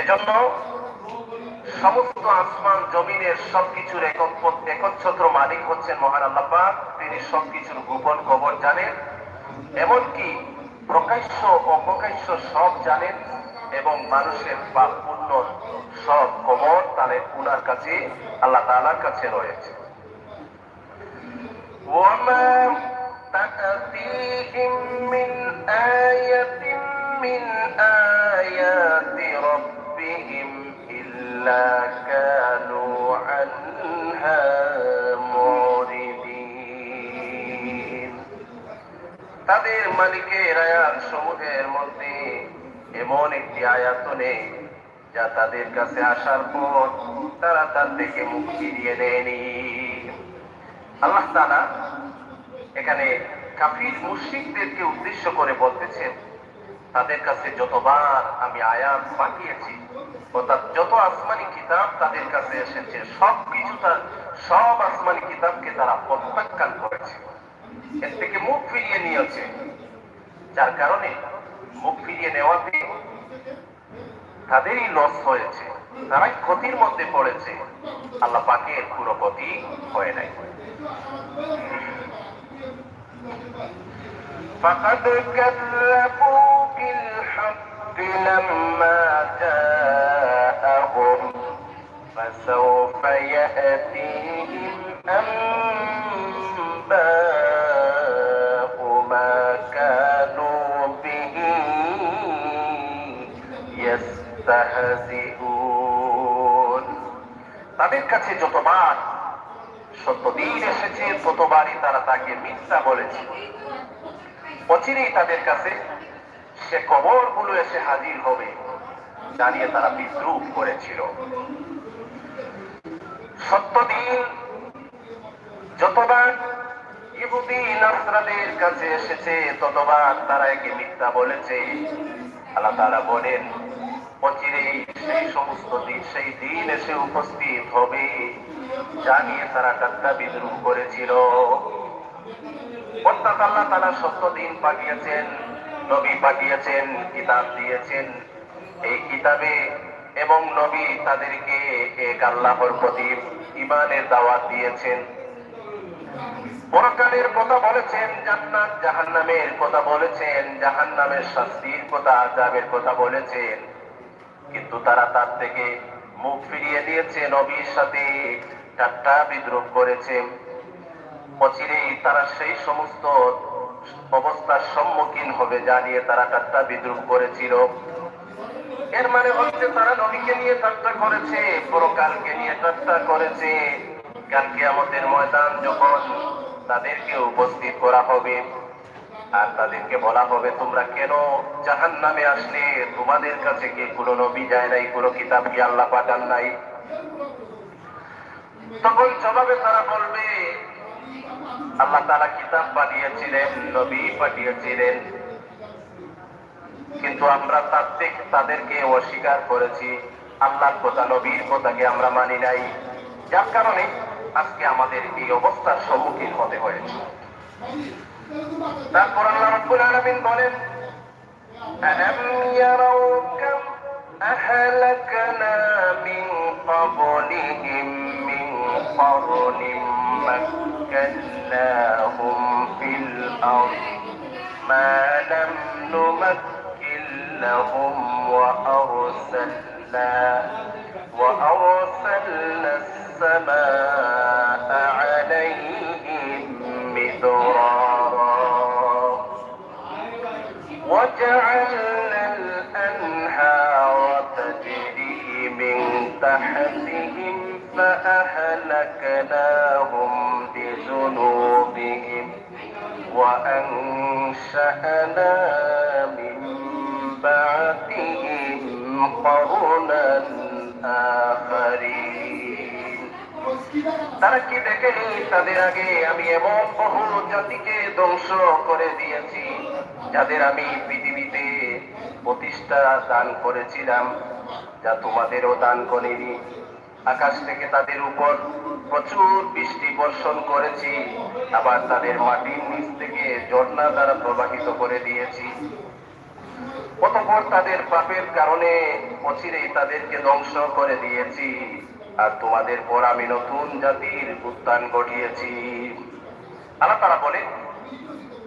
এজন্য সমস্ত আসমান জমিনের সবকিছুর একচ্ছত্র মালিক হচ্ছেন মহান আল্লাহ পাক। তিনি সবকিছুর গোপন খবর জানেন, এমনকি প্রকাশ্য অপ্রকাশ্য সব জানেন, এবং মানুষের পাপ পুণ্য সব খবর তাদের উনার কাছে, আল্লাহ তাআলার কাছে রয়েছে। ওয়ামা তা'তিহিম মিন আয়াতিন মিন আয়াতি রাব্বিহিম ইল্লা কানু আনহা মুরিদিন। তাদের মালিকের আয়াত সমূহের মধ্যে এমন একটি আয়াত নেই যা তাদের কাছে আসার পর তারা তার থেকে মুখ ফিরিয়ে নেয়নি। আল্লাহ তাআলা এখানে কাফির মুশরিকদেরকে উদ্দেশ্য করে বলতেছেন, তাদের কাছে যতবার আমি আয়াত পাঠিয়েছি, অর্থাৎ যত আসমানি কিতাব তাদের কাছে এসেছে, সব আসমানি কিতাবকে তারা প্রত্যাখ্যান করেছে, এর থেকে মুখ ফিরিয়ে নিয়েছে। যার কারণে মুখ ফিরিয়ে নেওয়াতে তাদেরই লস হয়েছে, তারাই ক্ষতির মধ্যে পড়েছে, আল্লাহ পাকের পুরো ক্ষতি হয় নাই। فقد كذبوا بالحق لما جاءهم فسوف يأتيهم أنباء ما كانوا به يستهزئون। তাদের কাছে যতবার সত্য দিন এসেছে ততবারই তারা তাকে মিথ্যা বলেছে। অচিরেই তাদের কাছে সে খবরগুলো এসে হাজির হবে জানিয়ে তারা বিদ্রুপ করেছিল। সত্য দিন যতবার ইহুদি নাসরাদের কাছে এসেছে ততবার তারা একে মিথ্যা বলেছে। আল্লাহ তাআলা বলেন, অচিরেই সেই সমস্ত দিন, সেই দিন এসে উপস্থিত হবে জানিয়ে তারা ঠাট্টা বিদ্রুপ করেছিল। অর্থাৎ আল্লাহ তাআলা সত্য দিন পাঠিয়েছেন, নবী পাঠিয়েছেন, কিতাব দিয়েছেন। এই কিতাবে এবং নবী তাদেরকে এক আল্লাহর প্রতি ঈমানের দাওয়াত দিয়েছেন, পরকালের কথা বলেছেন, জান্নাত জাহান্নামের কথা বলেছেন, জাহান্নামের শাস্তির কথা, আযাবের কথা বলেছেন। কিন্তু তারা তার থেকে মুখ ফিরিয়ে দিয়েছে, নবীর সাথে ঠাট্টা বিদ্রুপ করেছে। অচিরেই তারা সেই সমস্ত অবস্থার সম্মুখীন হবে জানিয়ে তারা ঠাট্টা বিদ্রুপ করেছিল। এর মানে হচ্ছে তারা নবীকে নিয়ে ঠাট্টা করেছে, পরকালকে নিয়ে ঠাট্টা করেছে। কাল কিয়ামতের ময়দান যখন তাদেরকে উপস্থিত করা হবে আর তাদেরকে বলা হবে, তোমরা কেন জাহান্নামে আসলে? তোমাদের কাছে কি কোনো নবী যায় নাই, কোনো কিতাব কি আল্লাহ পাঠান নাই? তখন জবাবে তারা বলবে, আল্লাহ তাআলা কিতাব পাঠিয়েছিলেন, নবী পাঠিয়েছিলেন, কিন্তু আমরা তাদেরকে অস্বীকার করেছি, আল্লাহর কথা নবীর কথাকে আমরা মানি নাই। যার কারণে আজকে আমাদের এই অবস্থার সম্মুখীন হতে হয়েছে। তারপর আল্লাহ রাব্বুল আলামিন বলেন, আলাম ইয়ারাউ কাম আহলাকনা মিন ক্বাবলিহিম মিন ক্বারনিম মাক্কান্নাহুম ফিল আরদ মা লাম নুমাক্কিন লাহুম ওয়া আরসালনা السماء عليهم مدرارا وجعلنا الأنهار تجري من تحتهم فأهلكناهم بذنوبهم وأنشأنا من بعدهم قرنا آخرين। তারা কি দেখেনি তাদের আগে আমি এমন বহু জাতিকে ধ্বংস করে দিয়েছি যাদের আমি পৃথিবীতে প্রতিষ্ঠা দান করেছিলাম, যা তোমাদেরও দান করিনি। আকাশ থেকে তাদের উপর প্রচুর বৃষ্টি বর্ষণ করেছি, আবার তাদের মাটির নিচ থেকে ঝর্ণা দ্বারা প্রবাহিত করে দিয়েছি। অতঃপর তাদের পাপের কারণে অচিরেই তাদেরকে ধ্বংস করে দিয়েছি, আর তোমাদের পর আমি নতুন জাতির উত্থান ঘটিয়েছি। আল্লাহ তাআলা বলে,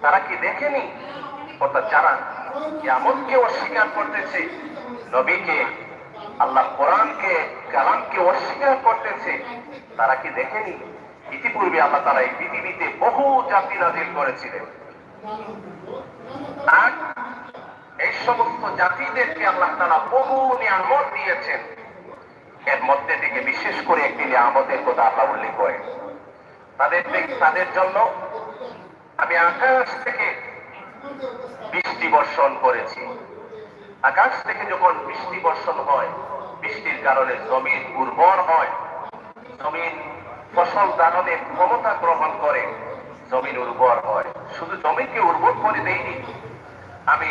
তারা কি দেখেনি? অর্থাৎ যারা কিয়ামতকে অস্বীকার করতেছে, নবীকে, আল্লাহ কোরআনকে, কালামকে অস্বীকার করতেছে, তারা কি দেখেনি ইতিপূর্বে আল্লাহ তাআলা এই পৃথিবীতে বহু জাতি নাযিল করেছিলেন, আর এই সমস্ত জাতিদেরকে আল্লাহ তাআলা বহু নিয়ামত দিয়েছেন। এর মধ্যে থেকে বিশেষ করে একটি নিয়ামতের কথা আল্লাহ উল্লেখ করেন, তাদের জন্য আমি আকাশ থেকে বৃষ্টি বর্ষণ করেছি। আকাশ থেকে যখন বৃষ্টি বর্ষণ হয়, বৃষ্টির কারণে জমিন উর্বর হয়, জমিন ফসল ধারণের ক্ষমতা গ্রহণ করে, জমিন উর্বর হয়। শুধু জমিকে উর্বর করে দেয়নি, আমি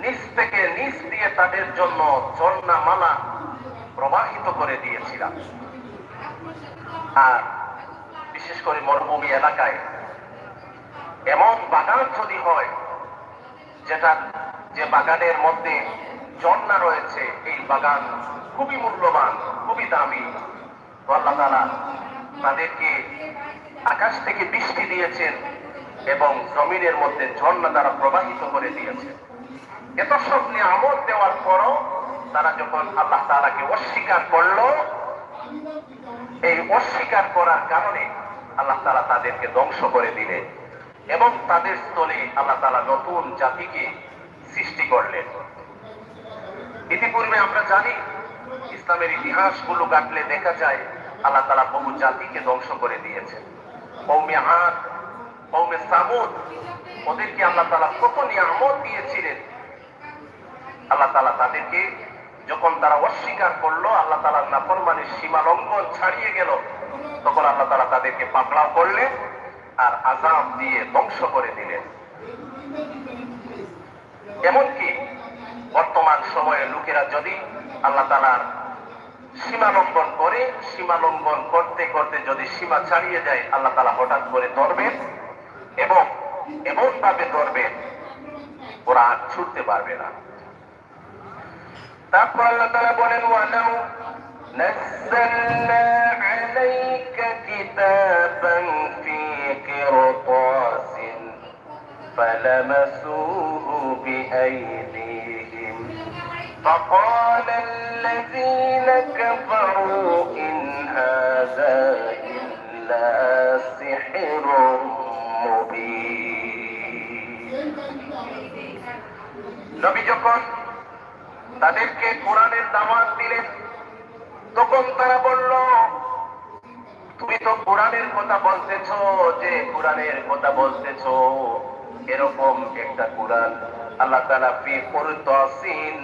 নিচ দিয়ে তাদের জন্য ঝর্ণামালা প্রবাহিত করে দিয়েছিলাম। আর বিশেষ করে মরুভূমি এলাকায় এমন বাগান যদি হয়, যে বাগানের মধ্যে ঝর্ণা রয়েছে, এই বাগান খুবই মূল্যবান, খুবই দামি, তো আল্লাহ তাআলা তাদেরকে আকাশ থেকে বৃষ্টি দিয়েছেন এবং জমিনের মধ্যে ঝর্ণা দ্বারা প্রবাহিত করে দিয়েছেন। এত সব নিয়ামত দেওয়ার পরও তারা যখন আল্লাহ তাআলাকে অস্বীকার করলো, এই অস্বীকার করার কারণে আল্লাহ তাআলা তাদেরকে ধ্বংস করে দিলেন এবং তাদের স্থলে আল্লাহ তাআলা নতুন জাতিকে সৃষ্টি করলেন। ইতিপূর্বে আমরা জানি, ইসলামের ইতিহাসগুলো ঘাটলে দেখা যায় আল্লাহ তাআলা বহু জাতিকে ধ্বংস করে দিয়েছেন। কওমে আদ, কওমে সামুদ, ওদেরকে আল্লাহ তাআলা কত নিয়ামত দিয়েছিলেন। আল্লাহ তাআলা তাদেরকে যখন তারা অস্বীকার করলো, আল্লাহ তাআলার নাফরমানির সীমা লঙ্ঘন ছাড়িয়ে গেল, তখন আল্লাহ তাআলা তাদেরকে পাকড়াও করলেন আর আযাব দিয়ে ধ্বংস করে দিলেন। এমনকি বর্তমান সময়ে লোকেরা যদি আল্লাহ তাআলার সীমা লঙ্ঘন করে, সীমা লঙ্ঘন করতে করতে যদি সীমা ছাড়িয়ে যায়, আল্লাহ তাআলা হঠাৎ করে ধরবেন এবং এমন ভাবে ধরবেন ওরা আর ছুটতে পারবে না। তারপর আল্লাহ তাআলা বলেন, ওয়ালাউ নাযালনা আলাইকা কিতাবান ফি কিরতাসিন ফালামাসুহু বিআইদিহিম ফাকালা আল্লাযীনা কাফারু ইন হাযা ইল্লা সিহরুম মুবিন। নবী যখন তাদেরকে কোরআনের দাওয়াত দিলেন, তখন তারা বলল, তুমি তো কোরআনের কথা বলতেছো, যে কোরআনের কথা বলতেছো, এরকম একটা কোরআন আল্লাহ তাআলা ফি কিরতাসিন,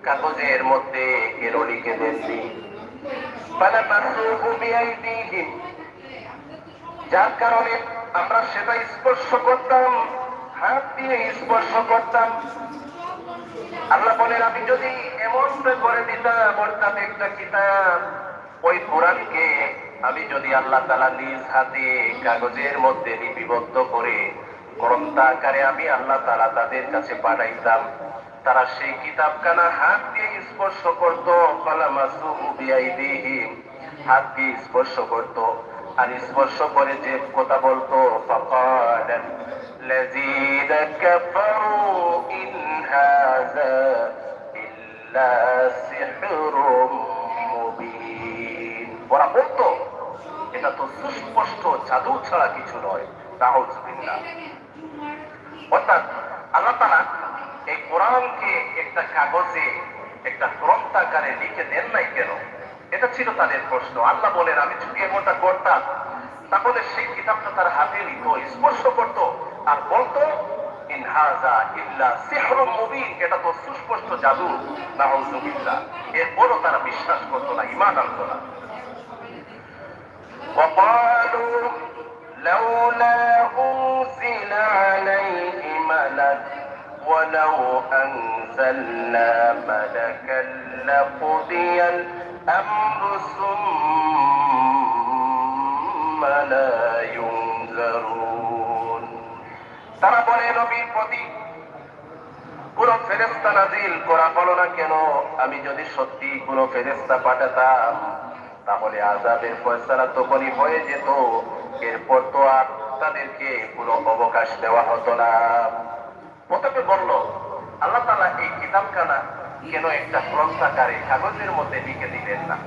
কাগজের মধ্যে এর লিখে দেননি। ফালামাসুহু বিআইদিহিম, যার কারণে আমরা সেটা স্পর্শ করতাম, হাত দিয়ে স্পর্শ করতাম। আল্লাহ বলেন, আমি যদি এমন করে দিতাম অর্থাৎ একটা কিতাব, ওই কোরআনকে আমি যদি আল্লাহ তাআলা নিজ হাতে কাগজের মধ্যে লিপিবদ্ধ করে গ্রন্থাকারে আমি আল্লাহ তাআলা তাদের কাছে পাঠাইতাম, তারা সেই কিতাবখানা হাত দিয়ে স্পর্শ করত। ফালামাসুহু বিআইদিহিম, হাত দিয়ে স্পর্শ করত, আর স্পর্শ করে যে কথা বলতো, ফাকালা আল্লাযীনা কাফারু ইন হাযা ইল্লা সিহরুম মুবিন। ওরা বলতো, এটা তো সুস্পষ্ট জাদু ছাড়া কিছু নয়। নাউযুবিল্লাহ। অর্থাৎ আল্লাহ তাআলা এই কোরআনকে একটা কাগজে, একটা গ্রন্থাকারে লিখে দেন নাই কেন? এটা ছিল তাদের প্রশ্ন। আল্লাহ বলেন, আমি যদি এমনটা করতাম তাহলে সেই কিতাবটা তার হাতে নিত, স্পর্শ করত আর বলতো, ইন হাযা ইল্লা সিহরুম মুবিন, এটা তো সুস্পষ্ট জাদু। নাউযুবিল্লাহ। এরপরও তারা বিশ্বাস করতো না, ঈমান আনতো না। وقالوا لولا أنزل عليه ملك ولو أنزلنا ملكا لقضي الأمر ثم لا ينظرون। তারা বলে, নবীর প্রতি কোন ফেরেশতা নাজিল করা হলো না কেন? আমি যদি সত্যি কোনো ফেরেশতা পাঠাতাম তাহলে আযাবের ফয়সালা তখনই হয়ে যেত, এরপর তো আর তাদেরকে কোনো অবকাশ দেওয়া হতো না। প্রথমে বলল আল্লাহ তাআলা এই কিতাবখানা কেন একটা গ্রন্থাকারে কাগজের মধ্যে লিখে দিলেন না?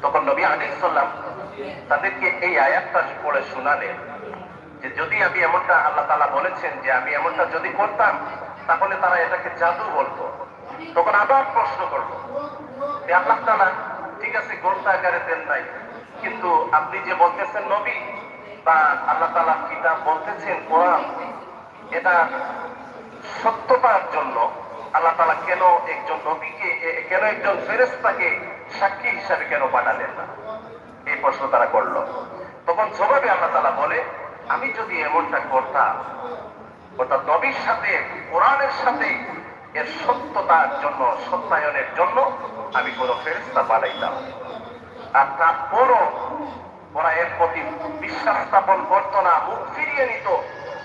তখন নবী আলাইহিস সালাম তাদেরকে এই আয়াতটা পড়ে শোনালেন যে যদি আমি এমনটা, আল্লাহ তাআলা বলেছেন যে আমি এমনটা যদি করতাম তাহলে তারা এটাকে জাদু বলতো। তখন আবার প্রশ্ন করলো যে আল্লাহ তাআলা ঠিক আছে গ্রন্থাকারে দেন নাই, কিন্তু আপনি যে বলতেছেন নবী বা আল্লাহ তাআলা কিতাব বলতেছেন কোরআন, এটা সত্যতার জন্য আল্লাহ তাআলা কেন একজন নবীকে, কেন একজন ফেরেশতাকে সাক্ষী হিসাবে কেন পাঠালেন না? এই প্রশ্ন তারা করলো। তখন জবাবে আল্লাহ তাআলা বলে আমি যদি এমনটা করতাম, অর্থাৎ নবীর সাথে কোরআনের সাথে এর সত্যতার জন্য, সত্যায়নের জন্য আমি কোন ফেরেশতা পাঠাইতাম, আর তারপরও ওরা এর প্রতি বিশ্বাস স্থাপন করতো না, মুখ ফিরিয়ে নিত,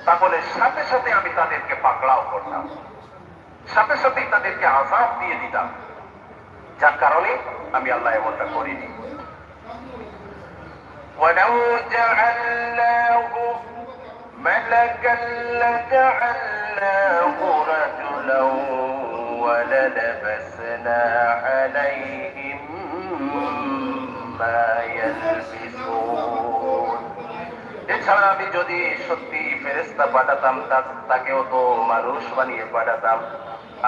তাহলে সাথে সাথে আমি তাদেরকে পাকড়াও করতাম, সাথে সাথেই তাদেরকে আযাব দিয়ে দিতাম। যার কারণে আমি আল্লাহ এমনটা করিনি। وَلَوْ جَعَلْنَاهُ مَلَكًا لَجَعَلْنَاهُ رَجُلًا وَلَلَبَسْنَا عَلَيْهِمْ مَا يَلْبِسُونَ। এছাড়া আমি যদি সত্যি ফেরেশতা পাঠাতাম তাকেও তো মানুষ বানিয়ে পাঠাতাম,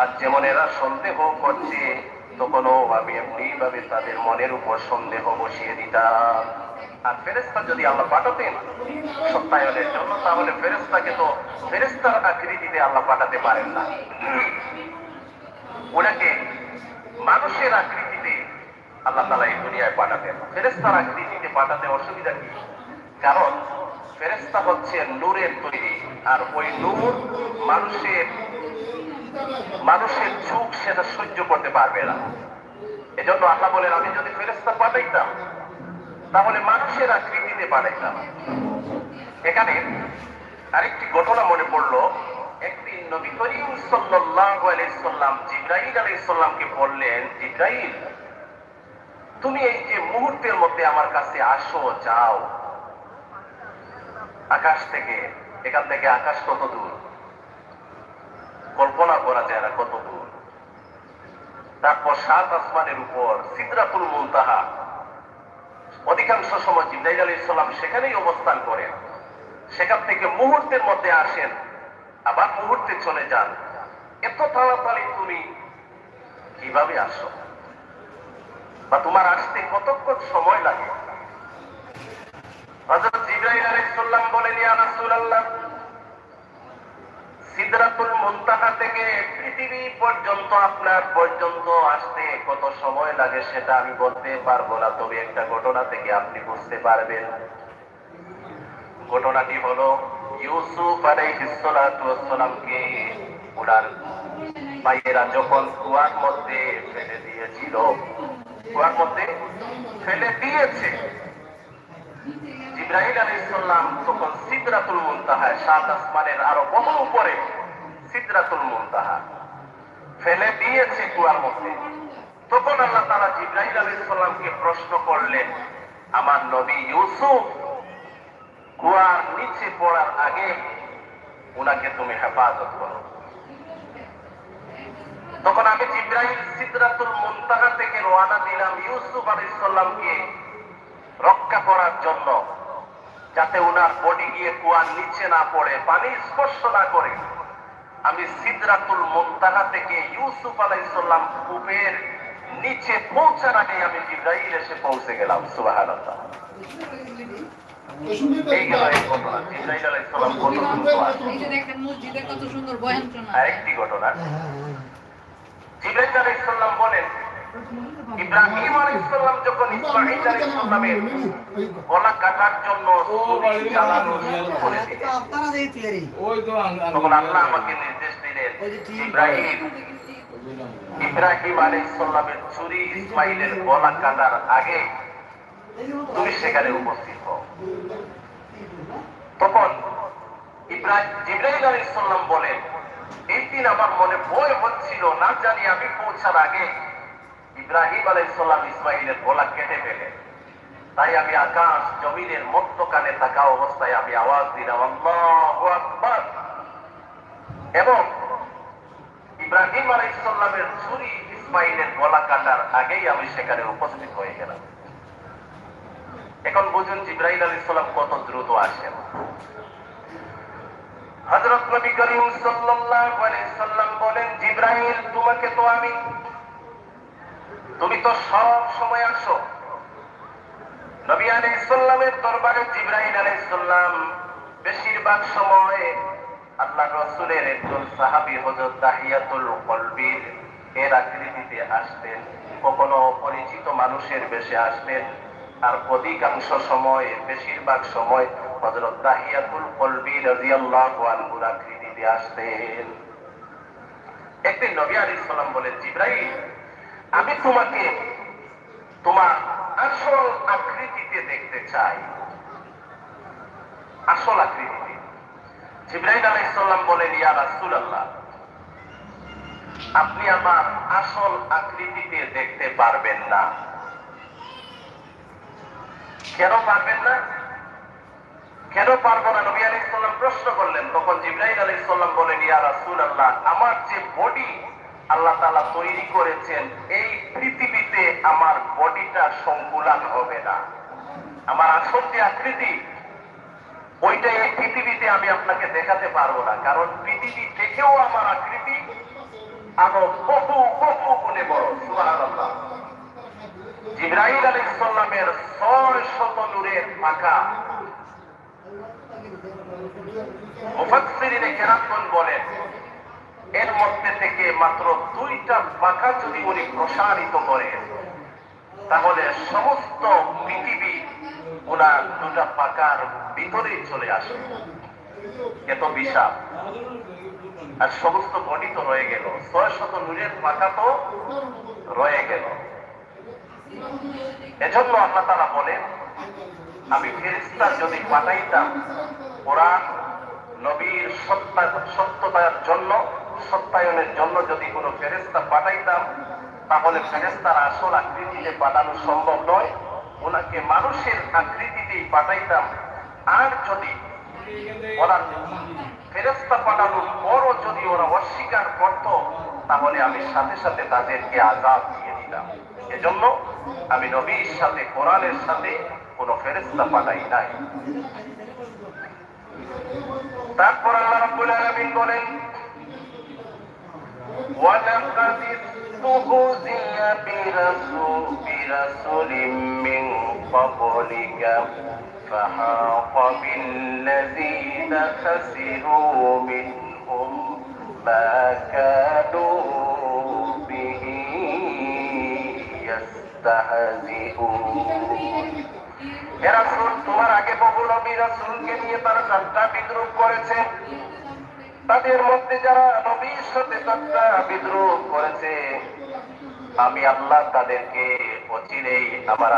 আর যেমন এরা সন্দেহ করছে তখনও আমি এমনি ভাবে তাদের মনের উপর সন্দেহ বসিয়ে দিতাম। আর ফেরেশতা যদি আল্লাহ পাঠাতেন সত্যায়নের জন্য, তাহলে ফেরেশতাকে তো ফেরেশতার আকৃতিতে আল্লাহ পাঠাতে পারেন না, ওনাকে মানুষের আকৃতিতে আল্লাহ তাআলা এই দুনিয়ায় পাঠাতেন। ফেরেশতার আকৃতিতে পাঠাতে অসুবিধা কি? কারণ ফেরেশতা হচ্ছে নূরের তৈরি, আর ওই নূর মানুষের চোখ সেটা সহ্য করতে পারবে না। এজন্য আল্লাহ বলেন আমি যদি ফেরেশতা পাঠাইতাম তাহলে মানুষের আকৃতিতে পাঠাইতাম। এখানে আরেকটি ঘটনা মনে পড়লো। একদিন নবী করিম সাল্লাল্লাহু আলাইহি সাল্লাম জিবরাইল আলাইহিস সালামকে বললেন, জিবরাইল তুমি এই যে মুহূর্তের মধ্যে আমার কাছে আসো, যাও আকাশ থেকে, এখান থেকে আকাশ কত দূর কল্পনা করা যায় না, কত দূর। তারপর ৭ আসমানের উপর সিদরাতুল মুনতাহা, অধিকাংশ সময় জিবরাইল আলাইহিস সালাম সেখানেই অবস্থান করেন। সেখান থেকে মুহূর্তের মধ্যে আসেন, আবার মুহূর্তে চলে যান। এত তাড়াতাড়ি তুমি কিভাবে আসো, বা তোমার আসতে কতক্ষণ সময় লাগে? হযরত জিবরাইল আলাইহিস সালাম বলেন, ইয়া রাসূলুল্লাহ, সিদরাতুল মুনতাহা থেকে পৃথিবী পর্যন্ত আপনার পর্যন্ত আসতে কত সময় লাগে সেটা আমি বলতে পারবো না, তবে একটা ঘটনা থেকে আপনি বুঝতে পারবেন। ঘটনাটি হলো ইউসুফ আলাইহিস সালাতু ওয়াস সালামকে ওনার ভাইয়েরা যখন কুয়ার মধ্যে ফেলে দিয়েছিল, কুয়ার মধ্যে ফেলে দিয়েছে, জিবরাইল আলাইহিস সালাম তখন সিদরাতুল মুনতাহা, ৭ আসমানের আরো বহু উপরে সিদরাতুল মুনতাহা ফেলে দিয়েছে কুয়ার মধ্যে। তখন আল্লাহ তাআলা জিবরাইল আলাইহিস সালামকে প্রশ্ন করলেন, আমার নবী ইউসুফ কুয়ার নিচে পড়ার আগে উনাকে তুমি হেফাজত করো। তখন আমি জিবরাইল সিদরাতুল মুনতাহা থেকে রওনা দিলাম ইউসুফ আলাইহিস সালামকে রক্ষা করার জন্য, যাতে উনার বডি গিয়ে কুয়ার নিচে না পড়ে, পানি স্পর্শ না করে। আমি সিদরাতুল মুনতাহা থেকে ইউসুফ আলাইহিস সালাম কূপের নিচে পৌঁছার আগে আমি জিবরাইল এসে পৌঁছে গেলাম। সুবহানাল্লাহ। এই গেল এই ঘটনা। জিবরাইল আলাইহিস সালাম কত সুন্দর বয়ান শোনায়। আরেকটি ঘটনা, জিবরাইল আলাইহিস সালাম বলেন, ইব্রাহিম আলাইহিস সালাম যখন ইসমাঈল আলাইহিস সালামের গলা কাটার জন্য ছুরি চালানো শুরু করেছিলেন, তখন আল্লাহ আমাকে নির্দেশ দিলেন, ইব্রাহিম আলাইহিস সালামের ছুরি ইসমাঈলের গলা কাটার আগে তুমি সেখানে উপস্থিত হও। তখন জিবরাইল আলাইহিস সালাম বলেন, এই দিন আমার মনে ভয় হচ্ছিল, না জানি আমি পৌঁছার আগে ইব্রাহিম আলাইহিস সালাম ইসমাইলের গলা কেটে ফেলে। তাই আমি আকাশ জমিনের মধ্যখানে থাকা অবস্থায় আমি আওয়াজ দিলাম আল্লাহু আকবার, এবং ইব্রাহিম আলাইহিস সালামের ছুরি ইসমাইলের গলা কাটার আগেই আমি সেখানে উপস্থিত হয়ে গেলাম। এখন বুঝুন জিবরাইল আলাইহিস সালাম কত দ্রুত আসেন। হযরত নবী করিম সাল্লাল্লাহু আলাইহি সাল্লাম বলেন, জিবরাইল তোমাকে তো আমি, তুমি তো সব সময় আসো। নবী আলাইহিস সালামের দরবারে জিবরাইল আলাইহিস সালাম বেশিরভাগ সময় আল্লাহর রাসূলের একজন সাহাবী হযরত দাহিয়াতুল কলবির এর আকৃতিতে আসতেন, কখনো পরিচিত মানুষের বেশে আসতেন, আর অধিকাংশ সময় বেশিরভাগ সময় হযরত দাহিয়াতুল কলবি রাদিয়াল্লাহু আনহুর আকৃতিতে আসতেন। একদিন নবী আলাইহিস সালাম বলেন, জিবরাইল আমি তোমাকে তোমার আসল আকৃতিতে দেখতে চাই। আসল আকৃতিতে। জিবরাইল আলাইহিস সালাম বলেন, ইয়া রাসূলুল্লাহ আপনি আমার আসল আকৃতিতে দেখতে পারবেন না। কেন পারবেন না? কেন পারবো না? নবী আলাইহিস সালাম প্রশ্ন করলেন। তখন জিবরাইল আলাইহিস সালাম বলেন, ইয়া রাসূলুল্লাহ আমার যে বডি আল্লাহ তাআলা তৈরি করেছেন, এই পৃথিবীতে আমার বডিটা সংকুলান হবে না। আমার আসল যে আকৃতি ওইটা এই পৃথিবীতে আমি আপনাকে দেখাতে পারবো না, কারণ পৃথিবী থেকেও আমার আকৃতি আরো বহু বহু গুণে বড়। সুবহানাল্লাহ। জিবরাইল আলাইহিস সালামের 600 নূরের পাখা, মুফাসসিরিনে কেরামগণ বলেন এর মধ্যে থেকে মাত্র 2টা পাখা যদি উনি প্রসারিত করেন তাহলে সমস্ত পৃথিবী ওনার 2টা পাখার ভিতরেই চলে আসে। এত বিশাল। আর সমস্ত বডি তো রয়ে গেল, 600 নূরের পাখা তো রয়ে গেল। এজন্য আল্লাহ তাআলা বলেন, আমি ফেরেশতা যদি পাঠাইতাম ওরা নবীর সত্যতার জন্য, সত্যায়নের জন্য যদি কোনো ফেরেশতা পাঠাইতাম, তাহলে ফেরেশতার আসল আকৃতিতে পাঠানো সম্ভব নয়, ওনাকে মানুষের আকৃতিতেই পাঠাইতাম। আর যদি ওরা ফেরেশতা পাঠানোর পরও যদি ওরা অস্বীকার করত, তাহলে আমি সাথে সাথে তাদেরকে আযাব দিয়ে দিতাম। এজন্য আমি নবীর সাথে, কোরআনের সাথে কোনো ফেরেশতা পাঠাই নাই। তারপর আল্লাহ রাব্বুল আলামিন বলেন, ওয়ালাকাদ ইসতুহজিয়া বিরাসূলিন মিন ক্বাবলিকা ফাহাকা বিল্লাযীনা খাসিরু মিনহুম মা কানু বিহি ইস্তাহজিউন। হে রাসূল তোমার আগে বহু নবী রাসূলকে নিয়ে তারা ঠাট্টা বিদ্রূপ করেছে। তাদের মধ্যে যারা নবীর সাথে ঠাট্টা বিদ্রূপ করেছে, আমি আল্লাহ তাদেরকে অচিরেই আমার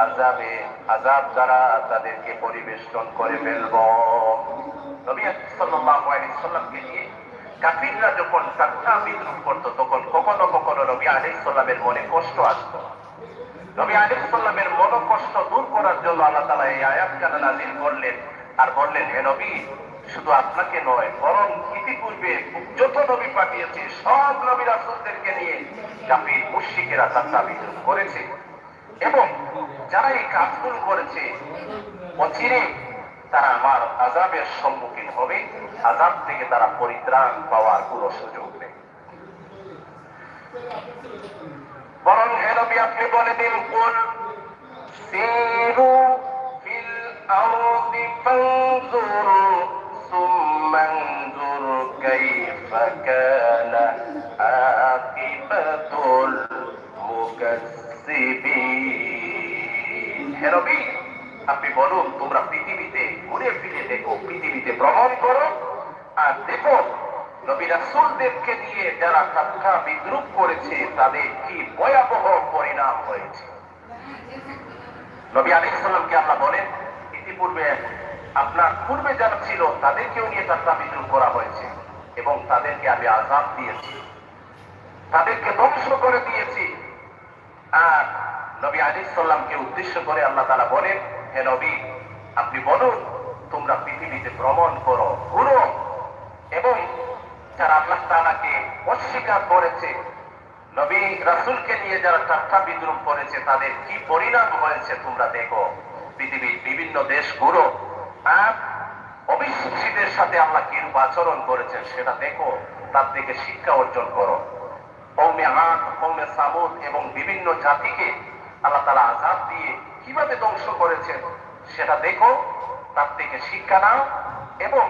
আযাব দ্বারা তাদেরকে পরিবেষ্টন করে ফেলব। নবী সাল্লাল্লাহু আলাইহি সাল্লামকে নিয়ে কাফিররা যখন ঠাট্টা বিদ্রূপ করত, তখন কখনো কখনো নবী আলাইহিস সালামের মনে কষ্ট আসতো। নবী আলাইহিস সালামের মন কষ্ট দূর করার জন্য আল্লাহ তাআলা এই আয়াতখানা নাযিল করলেন আর বললেন, হে নবী শুধু আপনাকে নয়, বরং ইতিপূর্বে যত নবী পাঠিয়েছে সব নবী রাসূলদেরকে নিয়ে কাফির মুশরিকেরা ঠাট্টা বিদ্রূপ করেছে, এবং যারা এই কাজগুলো করেছে অচিরেই তারা আমার আযাবের সম্মুখীন হবে, আযাব থেকে তারা পরিত্রাণ পাওয়ার কোনো সুযোগ নেই। বরং হে নবী আপনি বলে দিন, কুল সিরু ফিল আরদি ফানজুরু সুম্মা আনজুরু কাইফা কানা আকিবাতুল মুকাজ্জিবিন। হে নবী আপনি বলুন, তোমরা পৃথিবীতে ঘুরে ফিরে দেখো, পৃথিবীতে ভ্রমণ করো আর দেখো নবী রাসূলদেরকে দিয়ে যারা ঠাট্টা বিদ্রূপ করেছে তাদের কি ভয়াবহ পরিণাম হয়েছে। নবী আলাইহিস সালামকে আল্লাহ বলেন, ইতিপূর্বে আপনার পূর্বে যারা ছিল তাদেরকেও নিয়ে ঠাট্টা বিদ্রূপ করা হয়েছে, এবং তাদেরকে আমি আযাব দিয়েছি, তাদেরকে ধ্বংস করে দিয়েছি। আর নবী আলাইহিস সালামকে উদ্দেশ্য করে আল্লাহ তাআলা বলেন, হে নবী আপনি বলুন তোমরা পৃথিবীতে ভ্রমণ করো, ঘুরো, এবং যারা আল্লাহ তাআলাকে অস্বীকার করেছে, নবী রাসূলকে নিয়ে যারা ঠাট্টা বিদ্রূপ করেছে, তাদের কি পরিণাম হয়েছে তোমরা দেখো। পৃথিবীর বিভিন্ন দেশ ঘুরো আর অবিশ্বাসীদের সাথে আল্লাহ কিরূপ আচরণ করেছেন সেটা দেখো, তার থেকে শিক্ষা অর্জন করো। কওমে আদ, কওমে সামুদ এবং বিভিন্ন জাতিকে আল্লাহ তাআলা আযাব দিয়ে কিভাবে ধ্বংস করেছেন সেটা দেখো, তার থেকে শিক্ষা নাও এবং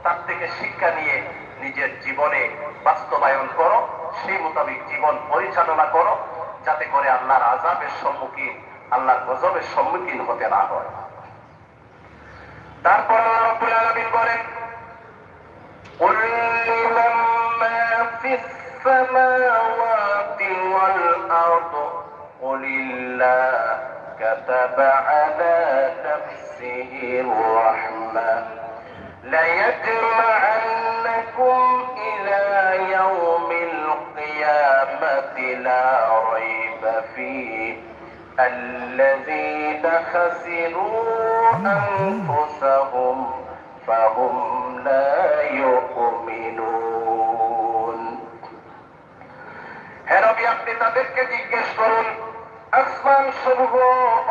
তার থেকে শিক্ষা নিয়ে নিজের জীবনে বাস্তবায়ন করো, সেই মোতাবেক জীবন পরিচালনা করো, যাতে করে আল্লাহর আযাবের সম্মুখীন, আল্লাহর গজবের সম্মুখীন হতে না হয়। তারপর আল্লাহ রাব্বুল আলামিন বলেন, কুল লিমান মা ফিস সামাওয়াতি ওয়াল আরদ কুলিল্লাহ কাতাবা আলা নাফসিহির রাহমা লা ইয়াজমা'annaকুম ইলা ইয়াউমিল কিয়ামাতি লা রাইবা ফীহি الذين خسروا أنفسهم فهم لا يؤمنون। হে নবী আপনি তাদেরকে জিজ্ঞেস করুন, আসমান সমূহ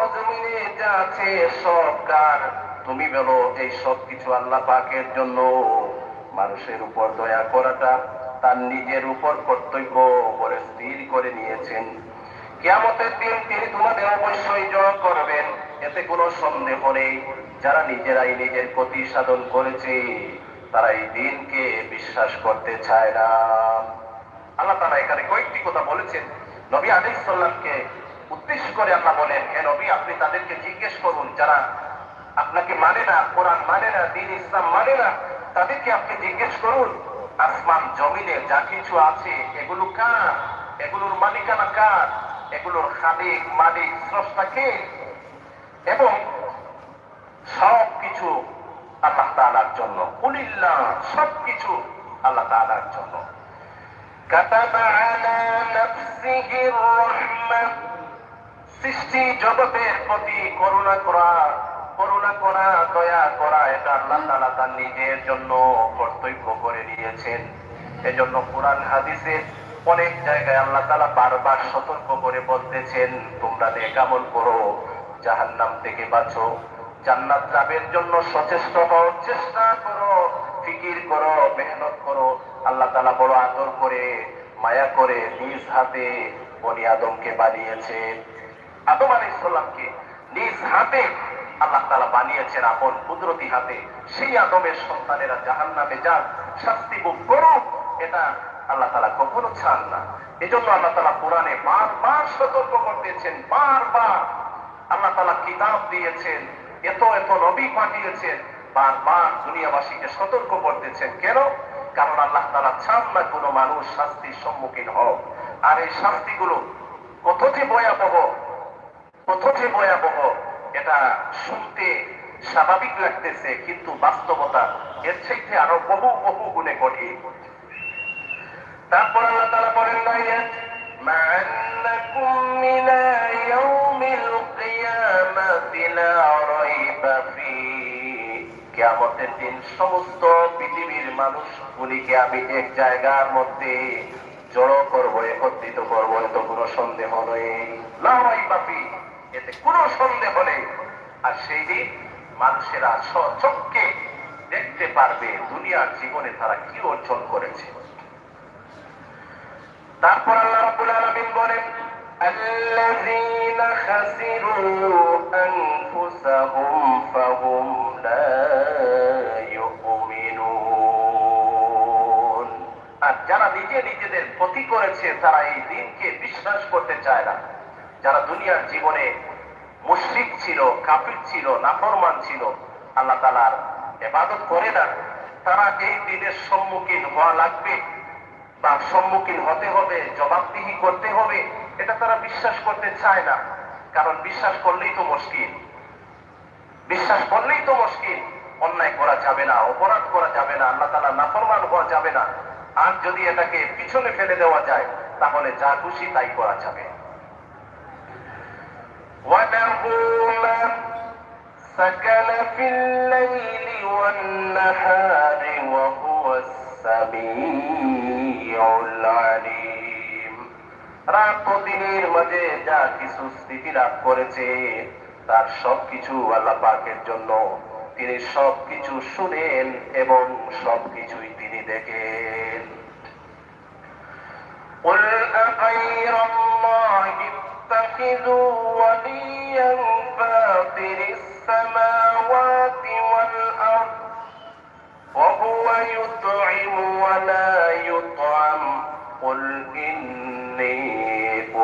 ও জমিনে যা আছে সব কার? তুমি বলো এই সব কিছু আল্লাহ পাকের জন্য। মানুষের উপর দয়া করাটা তার নিজের উপর কর্তব্য বলে স্থির করে নিয়েছেন। কিয়ামতের দিন তিনি তোমাদের অবশ্যই জয় করবেন, এতে কোনো সন্দেহ নেই। যারা নিজেরাই নিজের ক্ষতি সাধন করেছে তারা এই দিনকে বিশ্বাস করতে চায় না। আল্লাহ তাআলা এখানে কয়েকটি কথা বলেছেন। নবী আলাইহিস সালামকে উদ্দেশ্য করে আল্লাহ বলেন, হে নবী আপনি তাদেরকে জিজ্ঞেস করুন যারা আপনাকে মানে না, কোরআন মানে না, দ্বীন ইসলাম মানে না, তাদেরকে আপনি জিজ্ঞেস করুন আসমান জমিনে যা কিছু আছে এগুলো কার? এগুলোর মালিকানা কার? এগুলোর খালিক, মালিক, স্রষ্টা কে? এবং সবকিছু আল্লাহ তাআলার জন্য। কুলিল্লাহ, সবকিছু আল্লাহ তাআলার জন্য। কাতাবা আলা নাফসিহির রাহমা, সৃষ্টি জগতের প্রতি করুণা করা, দয়া করা, এটা আল্লাহ তাআলা তার নিজের জন্য কর্তব্য করে নিয়েছেন। এজন্য কোরআন হাদিসে অনেক জায়গায় আল্লাহ তাআলা বারবার সতর্ক করে বলতেছেন, তোমরা নেক আমল করো, জাহান্নাম থেকে বাঁচো, জান্নাত লাভের জন্য সচেষ্ট হও, চেষ্টা করো, ফিকির করো, মেহনত করো। আল্লাহ তাআলা বড় আদর করে, মায়া করে নিজ হাতে বনি আদমকে বানিয়েছে। আদম আলাইহিস সালামকে নিজ হাতে আল্লাহ তাআলা বানিয়েছেন, আপন কুদরতি হাতে। সেই আদমের সন্তানেরা জাহান্নামে যাক, শাস্তি ভোগ করুক, এটা আল্লাহ তাআলা কখনো চান না। এজন্য আল্লাহ তাআলা কোরআনে বারবার সতর্ক করতেছেন, বারবার আল্লাহ তাআলা কিতাব দিয়েছেন, এত নবী পাঠিয়েছেন, বারবার দুনিয়াবাসীকে সতর্ক করতেছেন। কেন? কারণ আল্লাহ তাআলা চান না কোনো মানুষ শাস্তির সম্মুখীন হোক। আর এই শাস্তিগুলো কত যে ভয়াবহ, এটা শুনতে স্বাভাবিক লাগতেছে, কিন্তু বাস্তবতা এর চাইতে আরো বহু গুণে কঠিন। তারপর আল্লাহ তাআলা বলেন, মা'আন্নাকুম ইলা ইয়াউমিল কিয়ামাতি লা রাইবা ফীহি, কিয়ামতের দিন সমস্ত পৃথিবীর মানুষগুলিকে আমি এক জায়গার মধ্যে জড়ো করবো, একত্রিত করবো, এত কোনো সন্দেহ নেই। লা রাইবা ফীহি, এতে কোনো সন্দেহ নেই। আর সেই দিন মানুষেরা স্বচক্ষে দেখতে পারবে দুনিয়ার জীবনে তারা কি অর্জন করেছে। তারপর আল্লাহ রাব্বুল আলামিন বলেন, আল্লাযীনা খাসিরু আনফুসাহুম ফাহুম লা ইউমিনুন। আর যারা নিজেদের ক্ষতি করেছে তারা এই দিনকে বিশ্বাস করতে চায় না। যারা দুনিয়ার জীবনে মুশরিক ছিল, কাফির ছিল, নাফরমান ছিল, আল্লাহ তাআলার ইবাদত করে না, তারা এই দিনের সম্মুখীন হওয়া লাগবে বা সম্মুখীন হতে হবে, জবাবদিহি করতে হবে, এটা তারা বিশ্বাস করতে চায় না। কারণ বিশ্বাস করলেই তো মুশকিল, অন্যায় করা যাবে না, অপরাধ করা যাবে না, আল্লাহ তাআলা নাফরমান হওয়া যাবে না। আর যদি এটাকে পিছনে ফেলে দেওয়া যায় তাহলে যা খুশি তাই করা যাবে। وَلَهُ مَا سَكَنَ فِي اللَّيْلِ وَالنَّهَارِ وَهُوَ السَّمِيعُ الْعَلِيمُ। রাত ও দিনের মাঝে যা কিছু স্থিতি লাভ করেছে তার সবকিছু আল্লাহ পাকের জন্য। তিনি সবকিছু শুনেন এবং সবকিছুই তিনি দেখেন। قُلْ أَغَيْرَ اللَّهِ اتَّخِذُ وَلِيًّا فَاطِرِ السَّمَاوَاتِ وَالْأَرْضِ وَهُوَ يُطْعِمُ وَلَا يُطْعَمُ قُلْ إِنِّي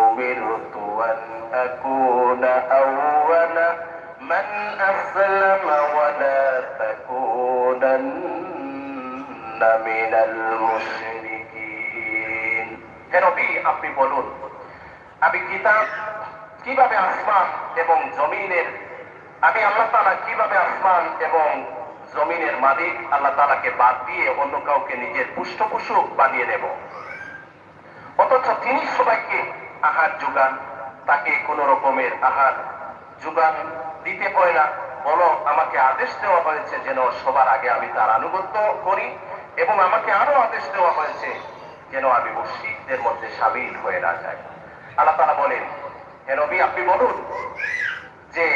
أُمِرْتُ أَنْ أَكُونَ أَوَّلَ مَنْ أَسْلَمَ وَلَا تَكُونَنَّ مِنَ الْمُشْرِكِينَ। হে নবী, আপনি বলুন, আমি কিতাব কিভাবে আসমান এবং জমিনের, আমি আল্লাহ তাআলা কিভাবে আসমান এবং জমিনের মালিক আল্লাহ তাআলাকে বাদ দিয়ে অন্য কাউকে নিজের পৃষ্ঠপোষক বানিয়ে নেব, অথচ তিনি সবাইকে আহার যোগান, তাকে কোন রকমের আহার যোগান দিতে হয় না, বলো আমাকে আদেশ দেওয়া হয়েছে যেন সবার আগে আমি তার আনুগত্য করি, এবং আমাকে আরো আদেশ দেওয়া হয়েছে যেন আমি মুশরিকদের মধ্যে শামিল হয়ে না যাই। আল্লাহ তাআলা বলেন, হে নবী আপনি বলুন যে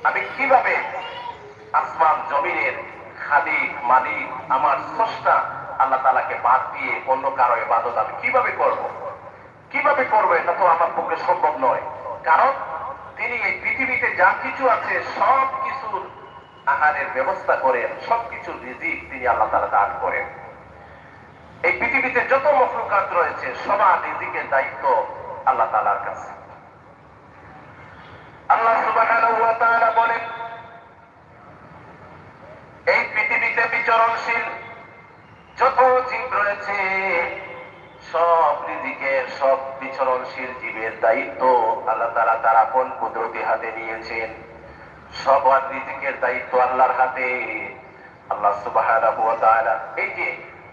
আমি কিভাবে আসমান জমিনের খালিক মালিক আমার স্রষ্টা আল্লাহ তাআলাকে বাদ দিয়ে অন্য কারো ইবাদত আমি কিভাবে করব? এটা তো আমার পক্ষে সম্ভব নয়। কারণ তিনি এই পৃথিবীতে যা কিছু আছে সব কিছুর আহারের ব্যবস্থা করেন, সবকিছু রিজিক তিনি আল্লাহ তাআলা দান করেন। এই পৃথিবীতে যত মখলুকাত রয়েছে সবার রিজিকের দায়িত্ব আল্লাহ তাআলার কাছে। আল্লাহ সুবহানাহু ওয়া তাআলা বলেন, এই পৃথিবীতে বিচরণশীল যত জীব রয়েছে সব রিজিকের, সব বিচরণশীল জীবের দায়িত্ব আল্লাহ তাআলা তার আপন কুদরতি হাতে নিয়েছেন। সবার রিজিকের দায়িত্ব আল্লাহর হাতে। আল্লাহ সুবহানাহু ওয়া তাআলা এই যে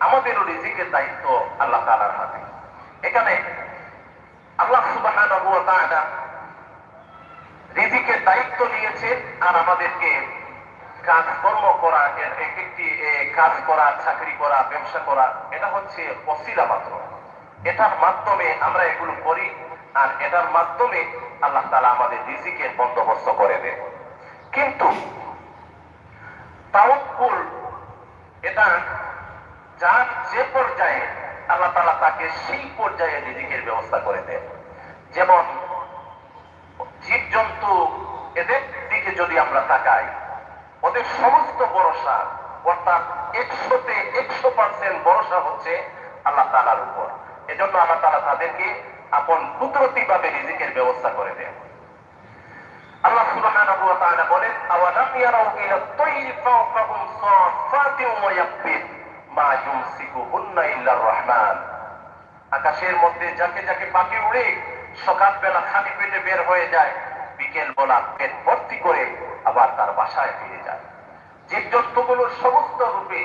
আমাদেরও রিজিকের দায়িত্ব আল্লাহ তাআলার হাতে। এখানে আল্লাহ সুবহানাহু ওয়া তাআলা রিজিকের দায়িত্ব নিয়েছেন আর আমাদেরকে কাজকর্ম করা, একটি কাজ করা, চাকরি করা, ব্যবসা করা, এটা হচ্ছে ওসিলা মাত্র। এটার মাধ্যমে আমরা এগুলো করি আর এটার মাধ্যমে আল্লাহ তাআলা আমাদের রিজিকের বন্দোবস্ত করে দেন। কিন্তু তাওয়াক্কুল এটা যার যে পর্যায়ে আল্লাহ তাআলা তাকে সেই পর্যায়ে রিজিকের ব্যবস্থা করে দেন। যেমন জীবজন্তু এদের দিকে যদি আমরা তাকাই, ওদের সমস্ত ভরসা অর্থাৎ 100-তে 100% ভরসা হচ্ছে আল্লাহ তাআলার উপর। এজন্য আল্লাহ তাআলা তাদেরকে আপন কুদরতি ভাবে রিজিকের ব্যবস্থা করে দেন। আল্লাহ সুবহানাহু ওয়া তাআলা বলেন, আওয়ালাম ইয়ারাউ ইলা তাইরি ফাওকাহুম সাফাতিন ওয়া ইয়াকবির মা ইউমসিকুহুন্না ইল্লার রহমান। আকাশের মধ্যে যাকে যাকে পাখি উড়ে সকালবেলা খালি পেটে বের হয়ে যায়, বিকেল বেলা পেট ভর্তি করে আবার তার বাসায় ফিরে যায়। জীবজন্তুগুলোর সমস্ত রূপে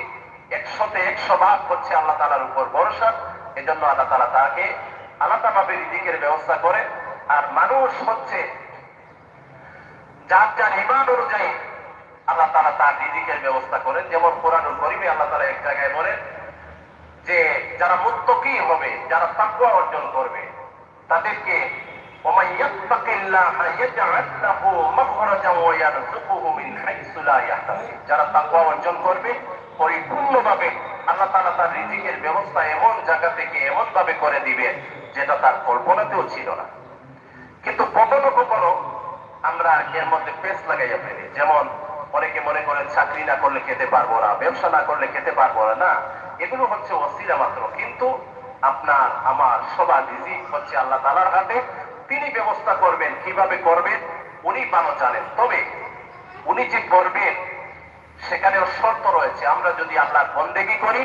100-তে 100 ভাগ হচ্ছে আল্লাহ তাআলার উপর ভরসা। এজন্য আল্লাহ তাআলা তাকে আলাদাভাবে রিজিকের ব্যবস্থা করে। আর মানুষ হচ্ছে যার যার ঈমান অনুযায়ী আল্লাহ তাআলা তার রিজিকের ব্যবস্থা করেন। যেমন কোরআনুল কারীমে আল্লাহ তাআলা এক জায়গায় বলেন যে যারা মুত্তাকি হবে, যারা তাকওয়া অর্জন করবে, তাদেরকে ওয়া ইয়াত্তাকিল্লাহা ইয়াজআল লাহু মাখরাজান ওয়া ইয়ারযুকুহু মিন হাইসু লা ইয়াহতাসিব। যারা তাকওয়া অর্জন করবে পরিপূর্ণভাবে আল্লাহ তাআলা তার রিজিকের ব্যবস্থা এমন জায়গা থেকে এমন ভাবে করে দিবেন যেটা তার কল্পনাতেও ছিল না। কিন্তু কখনো আমরা এর মধ্যে পেস লাগাইয়া ফেলি। যেমন অনেকে মনে করে চাকরি না করলে খেতে পারবো না, ব্যবসা না করলে খেতে পারবো না। এগুলো হচ্ছে ওসিলা মাত্র। কিন্তু আপনার আমার সবার রিজিক হচ্ছে আল্লাহ তাআলার হাতে। তিনি ব্যবস্থা করবেন, কিভাবে করবেন উনি ভালো জানেন। তবে উনি যে করবেন সেখানেও শর্ত রয়েছে। আমরা যদি আল্লাহর বন্দেগী করি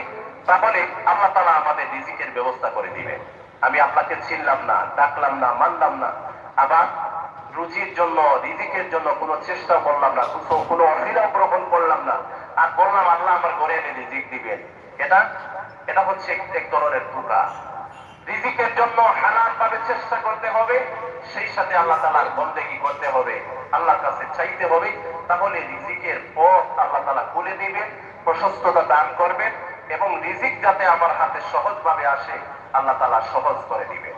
তাহলে আল্লাহ তাআলা আমাদের রিজিকের ব্যবস্থা করে দিবেন। আমি আপনাকে চিনলাম না, ডাকলাম না, মানলাম না, আবার রুজির জন্য, রিজিকের জন্য কোনো চেষ্টা করলাম না, কোনো অসিলা গ্রহণ করলাম না, আর বললাম আল্লাহ আমার ঘরে এনে রিজিক দিবেন। এটা এটা হচ্ছে এক ধরনের ধোঁকা। রিজিকের জন্য হালাল ভাবে চেষ্টা করতে হবে, সেই সাথে আল্লাহ তাআলার বন্দেগী করতে হবে, আল্লাহর কাছে চাইতে হবে, তাহলে রিজিকের পথ আল্লাহ তাআলা খুলে দিবেন, প্রশস্ততা দান করবেন, এবং রিজিক যাতে আমার হাতে সহজভাবে আসে আল্লাহ তাআলা সহজ করে দিবেন।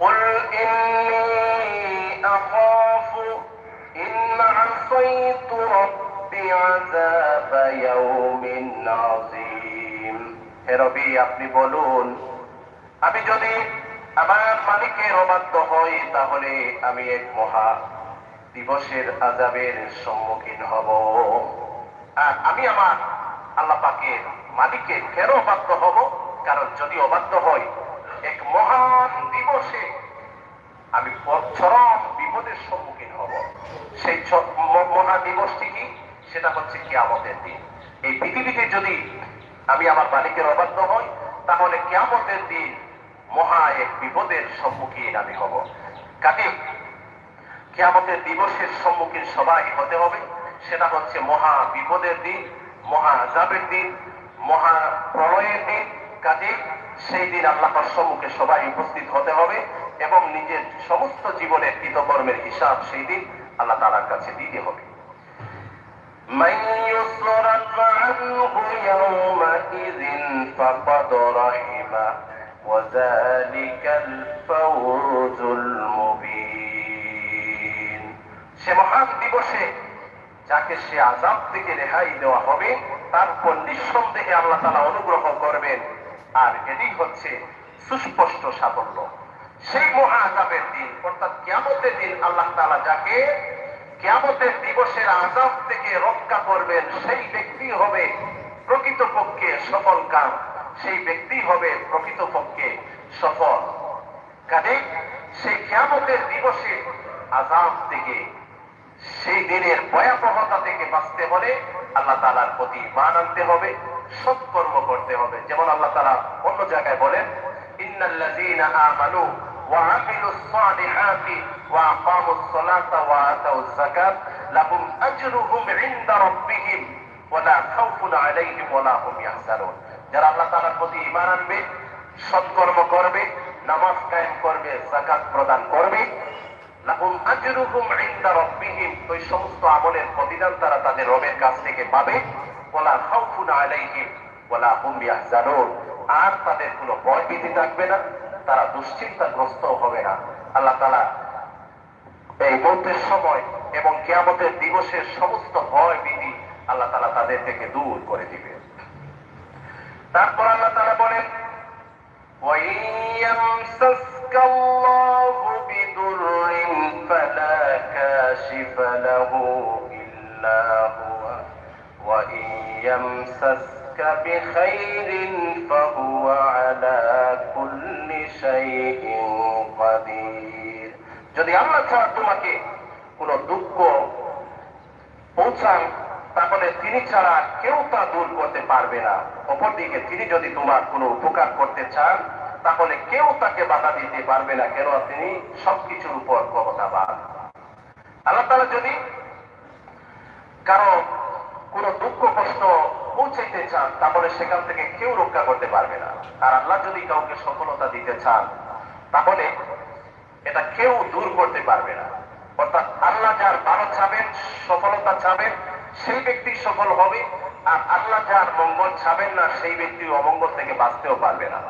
قل إني أخاف إن عصيت ربي عذاب يوم عظيم। হে রবি, আপনি বলুন, আমি যদি আমার মালিকের অবাধ্য হই তাহলে আমি এক মহা দিবসের আযাবের সম্মুখীন হব। আর আমি আমার আল্লাহ পাকের মালিকের কেন অবাধ্য হব? কারণ যদি অবাধ্য হই এক মহান দিবসে আমি চরম বিপদের সম্মুখীন হব। সেই মহা দিবসটি কি? সেটা হচ্ছে কিয়ামতের দিন। এই পৃথিবীতে যদি আমি আমার মালিকের অবাধ্য হই তাহলে কিয়ামতের দিন মহা এক বিপদের সম্মুখীন আমি হব। কাজে কিয়ামতের দিবসের সম্মুখীন সবাই হতে হবে। সেটা হচ্ছে মহা বিপদের দিন, মহা আযাবের দিন, মহা প্রলয়ের দিন। কাজে সেই দিন আল্লাহর সম্মুখে সবাই উপস্থিত হতে হবে এবং নিজের সমস্ত জীবনের কৃতকর্মের হিসাব সেই দিন আল্লাহ তাআলার কাছে দিতে হবে। মান ইউসরাফ আনহু ইয়াওমাইযিন ফাকাদ রাহিমা ওয়া যালিকাল ফাওজুল মুবিন। সে মহান দিবসে যাকে সে আযাব থেকে রেহাই দেওয়া হবে তার উপর নিঃসন্দেহে আল্লাহ তাআলা অনুগ্রহ করবেন, আর এটি হচ্ছে সুস্পষ্ট সাফল্য। সেই মহা আযাবের দিন অর্থাৎ কিয়ামতের দিন আল্লাহ তাআলা যাকে কিয়ামতের দিবসের আযাব থেকে রক্ষা করবেন সেই ব্যক্তি হবে প্রকৃতপক্ষে সফল কাম, সেই ব্যক্তি হবে প্রকৃতপক্ষে সফল। কাজে সেই কিয়ামতের দিবসে আযাব থেকে, সেই দিনের ভয়াবহতা থেকে বাঁচতে হলে আল্লাহ তাআলার প্রতি ঈমান আনতে হবে, সৎকর্ম করতে হবে। যেমন আল্লাহ তাআলা অন্য জায়গায় বলেন, ইন্নাল্লাযীনা আমানু ওয়া আমিলুস সালিহাতি ওয়া আকামুস সালাতা ওয়া আতাউয যাকাত লাহুম আজরুহুম ইনদা রাব্বিহিম ওয়া লা খাউফুন আলাইহিম ওয়া লা হুম ইয়াহজানুন। যারা আল্লাহ তাআলার প্রতি ঈমান আনবে, সৎকর্ম করবে, নামাজ কায়েম করবে, যাকাত প্রদান করবে, লাহুম আজরুহুম ইনদা রাব্বিহিম, ওই সমস্ত আমলের প্রতিদান তারা তাদের রবের কাছ থেকে পাবে, ওয়া লা খাউফুন আলাইহিম ওয়া লা হুম ইয়াহজানুন, আর তাদের কোনো ভয় ভীতি থাকবে না, তারা দুশ্চিন্তাগ্রস্ত হবে না। আল্লাহ তাআলা এই মৌতের সময় এবং কিয়ামতের দিবসের সমস্ত ভয় ভীতি আল্লাহ তাআলা তাদের থেকে দূর করে দিবেন। তারপর আল্লাহ তাআলা বলেন, ওয়া ইয়ামসাসকাল্লাহু বিদুররিন ফালা কাশিফা লাহু ইল্লা হুয়া ওয়া ইয়ামসাসকা বিখাইরিন ফাহুয়া আলা কুল্লি শাইইন কাদির। যদি আল্লাহ ছাড়া তোমাকে কোনো দুঃখ পৌঁছান তাহলে তিনি ছাড়া কেউ তা দূর করতে পারবে না। অপরদিকে তিনি যদি তোমার কোনো উপকার করতে চান তাহলে কেউ তাকে বাধা দিতে পারবে না, কেন তিনি সবকিছুর উপর ক্ষমতাবান। আল্লাহ তাআলা যদি কারো কোনো দুঃখ কষ্ট পৌঁছাইতে চান তাহলে সেখান থেকে কেউ রক্ষা করতে পারবে না। আর আল্লাহ যদি কাউকে সফলতা দিতে চান তাহলে এটা কেউ দূর করতে পারবে না। অর্থাৎ আল্লাহ যার ভালো চাবেন, সফলতা চাবেন, সেই ব্যক্তি সফল হবে, আর আল্লাহ যার মঙ্গল চাবেন না সেই ব্যক্তি অমঙ্গল থেকে বাঁচতেও পারবে না।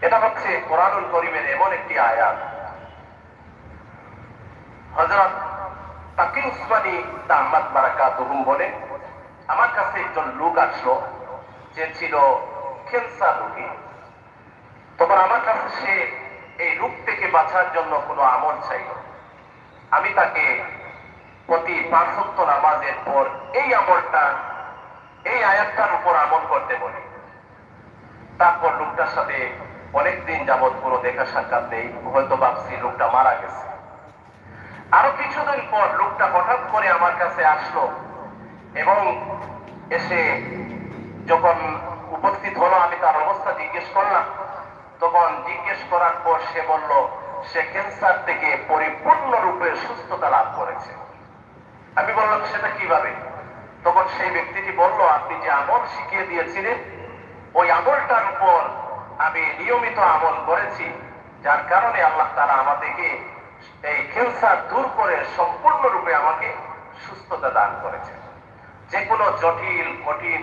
এটা হচ্ছে কোরআনুল কারীমের এমন একটি আয়াত। হযরত তাকি উসমানী দামাত বারাকাতুহুম বলেন, আমার কাছে একজন লোক আসলো যে ছিল ক্যান্সার রোগী। তখন আমার কাছে সে এই রোগ থেকে বাঁচার জন্য কোনো আমল চাইল। আমি তাকে প্রতি 5 ওয়াক্ত নামাজের পর এই আমলটা, এই আয়াতটার উপর আমল করতে বলি। তারপর লোকটার সাথে অনেকদিন যাবৎ কোনো দেখা সাক্ষাৎ নেই, হয়তো ভাবছি লোকটা মারা গেছে। আরো কিছুদিন পর লোকটা হঠাৎ করে আমার কাছে আসলো এবং এসে যখন উপস্থিত হলো আমি তার অবস্থা জিজ্ঞেস করলাম। তখন জিজ্ঞেস করার পর সে বলল সে ক্যান্সার থেকে পরিপূর্ণরূপে সুস্থতা লাভ করেছে। আমি বললাম সেটা কিভাবে? তখন সেই ব্যক্তিটি বলল, আপনি যে আমল শিখিয়ে দিয়েছিলেন ওই আমলটার উপর আমি নিয়মিত আমল করেছি, যার কারণে আল্লাহ তাআলা আমাদেরকে এই ক্যান্সার দূর করে সম্পূর্ণরূপে আমাকে সুস্থতা দান করেছে। যে কোনো জটিল কঠিন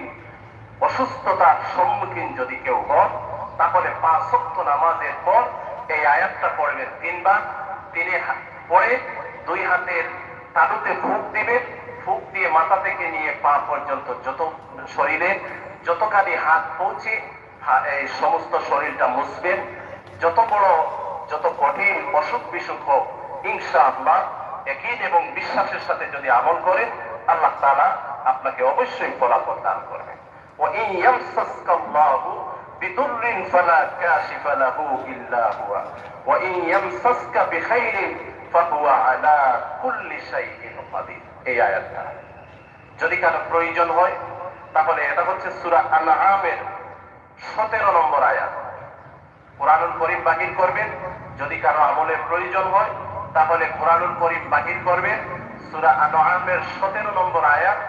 অসুস্থতার সম্মুখীন যদি কেউ হন, তাহলে 5 ওয়াক্ত নামাজের পর এই আয়াতটা পড়বেন 3 বার। দিনে পড়ে 2 হাতের তালুতে ফুঁক দিবেন, ফুঁক দিয়ে মাথা থেকে নিয়ে পা পর্যন্ত যত শরীরে যতখানি হাত পৌঁছে এই সমস্ত শরীরটা মুছবেন। যত বড় যত কঠিন অসুখ বিসুখ হোক, ইনশাআল্লাহ ইয়াকিন এবং বিশ্বাসের সাথে যদি আমল করেন, আল্লাহ তাআলা আপনাকে অবশ্যই ফলাফল দান করবেন। ওয়া ইন ইয়ামসাসকাল্লাহু বিদুররিন ফালা কাশিফা লাহু ইল্লা হুয়া ওয়া ইন ইয়ামসাসকা বিখাইরিন ফাহুয়া আলা কুল্লি শাইইন কাদির। এই আয়াতটা যদি কারো প্রয়োজন হয়, তাহলে এটা হচ্ছে সূরা আনআমের 17 নম্বর আয়াত। কুরআনুল কারীম বাহির করবেন। যদি কারো আমলের প্রয়োজন হয়, তাহলে কুরআনুল কারীম বাহির করবেন, সূরা আনআমের 17 নম্বর আয়াত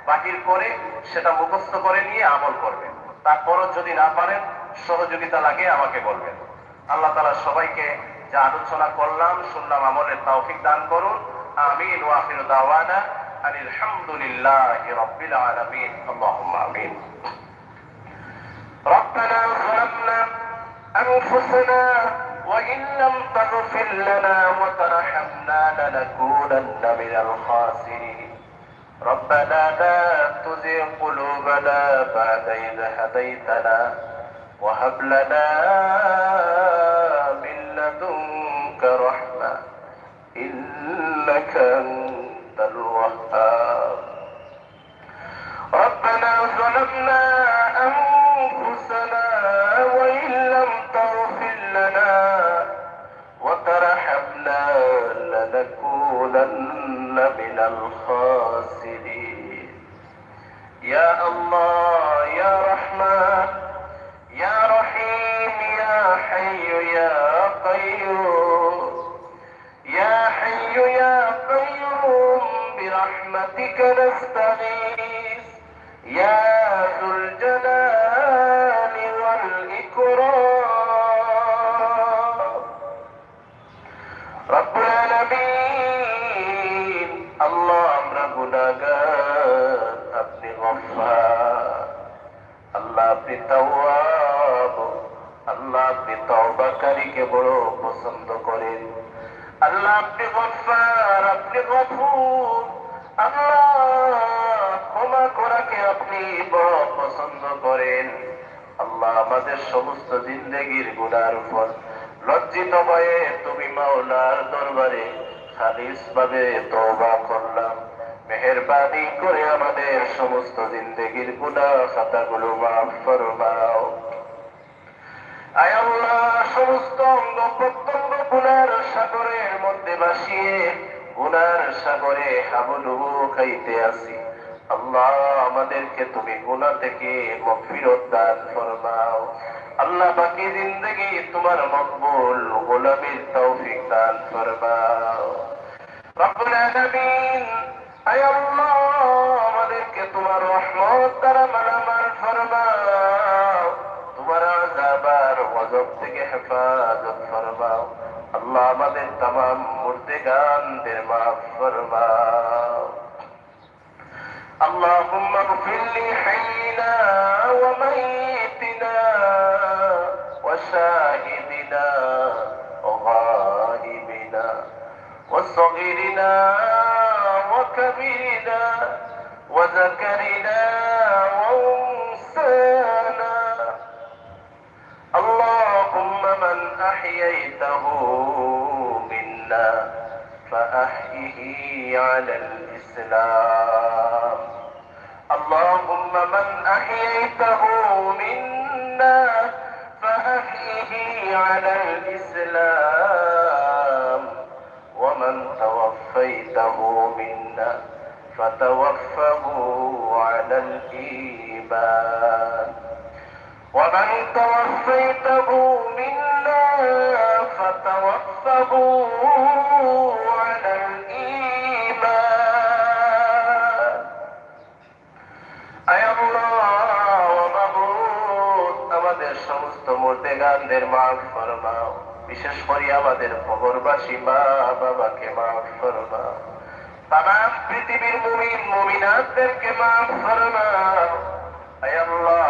বাহির করে সেটা মুখস্থ করে নিয়ে আমল করবেন। তারপরও যদি না পারেন, সহযোগিতা লাগে আমাকে বলবেন। আল্লাহ তাআলা সবাইকে যা আলোচনা করলাম শুনলাম আমলের তৌফিক দান করুন। আমিন। ওয়া আখিরু দাওয়ানা আনিল হামদুলিল্লাহি রাব্বিল আলামিন। আল্লাহুম্মা আমিন। ربنا ظلمنا أنفسنا وإن لم تغفر لنا وترحمنا لنكونن من الخاسرين. ربنا لا تزغ قلوبنا بعد إذ هديتنا وهب لنا من لدنك رحمة إنك أنت الوهاب. ربنا ظلمنا أنفسنا وإن لم تغفر لنا وترحمنا لنكونن من الخاسرين. يا الله يا رحمن يا رحيم يا حي يا قيوم يا حي يا قيوم برحمتك نستغيث يا ذو الجلال والإكرام. رب العالمين الله আমরা গুনাহগার, আপনি গফফার, আল্লাহ আপনি তাওয়াব, আল্লাহ আপনি তওবাকারীকে বড় পছন্দ করেন। আল্লাহ আপনি গফফার, আপনি গফুর, আল্লাহ ক্ষমা করাকে আপনি বড় পছন্দ করেন। আল্লাহ আমাদের সমস্ত জিন্দেগির গুনার উপর লজ্জিত হয়ে তুমি মাওলার দরবারে খালিস ভাবে তওবা করলাম। মেহেরবানি করে আমাদের সমস্ত জিন্দেগির গুনাহ খাতাগুলো মাফ ফরমাও। আয় আল্লাহ সমস্ত অঙ্গ প্রত্যঙ্গ গুনার সাগরের মধ্যে ভাসিয়ে গুনার সাগরে হাবুডুবু খাইতে আসি। আল্লাহ আমাদেরকে তুমি গুনাহ থেকে মাগফিরাত দান ফরমাও। আল্লাহ বাকি জিন্দেগি তোমার মকবুল গোলামির তৌফিক দান ফরমাও। রব্বুল আলামিন আয় আল্লাহ আমাদেরকে তোমার রহমত দ্বারা মালামাল ফরমাও। তোমার আযাব আর গজব থেকে হেফাজত ফরমাও। আল্লাহ আমাদের तमाम মুর্দেগানদের মাফ ফরমাও। اللهم اغفر لحينا وميتنا وشاهدنا وغائبنا وصغيرنا وكبيرنا وذكرنا وانثانا. اللهم من احييته منا فاحيه على الاسلام. اللهم من احييته منا فاحيه على الاسلام ومن توفيته منا فتوفه على الايمان ومن توفيته منا فتوفه وثبوا على الإيمان আয় আল্লাহ ও মাবুদ আমাদের সমস্ত মুর্দেগানদের মাফ ফরমাও বিশেষ করে আমাদের কবরবাসী মা বাবাকে মাফ ফরমাও তামাম পৃথিবীর মুমিন মুমিনাতদেরকে মাফ ফরমাও আয় আল্লাহ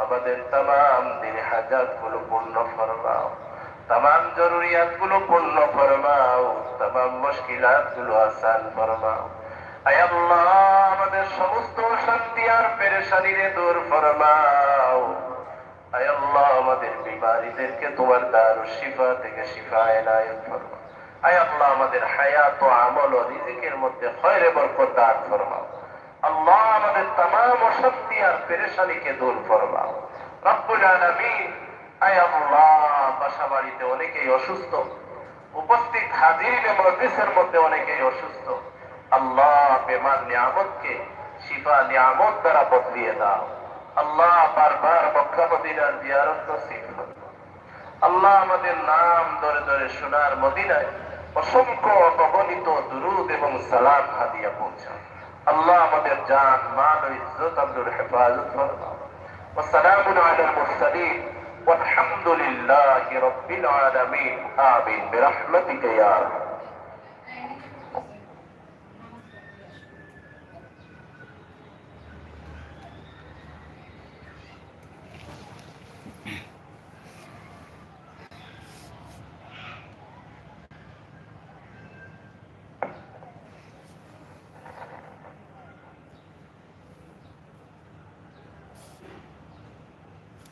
আমাদের তামাম দিনের হাজাত গুলো পূর্ণ ফরমাও তামাম জরুরিয়াত গুলো পূর্ণ ফরমাও তামাম মুশকিলাত গুলো আসান ফরমাও আয় আল্লাহ আমাদের সমস্ত অশান্তি আর পেরেশানিরে দূর ফরমাও আয় আল্লাহ আমাদের বিমারীদেরকে তোমার দারুশ শিফা থেকে শিফা এনায়েত ফরমাও আয় আল্লাহ আমাদের হায়াত ও আমল ও রিজিকের মধ্যে খয়রে বরকত দান ফরমাও আল্লাহ আমাদের তামাম অশান্তি আর পেরেশানিকে দূর ফরমাও রব্বুল আলামিন আয় আল্লাহ বাসাবাড়িতে অনেকেই অসুস্থ উপস্থিত হাজিরিনে মজলিসের মধ্যে অনেকেই অসুস্থ আল্লাহ বেমার নিয়ামতকে শিফা নিয়ামত দ্বারা বদলিয়ে দাও আল্লাহ বারবার মক্কা মদিনার জিয়ারত নসিব করো আল্লাহ আমাদের নাম ধরে ধরে সোনার মদিনায় অসংখ্য অগণিত দুরুদ এবং সালাম হাদিয়া পৌঁছাও আল্লাহ আমাদের জান মাল ও ইজ্জত আব্দুল হেফাজত ফরমাও والسلام على المرسلين والحمد لله رب العالمين آمين برحمتك يا رب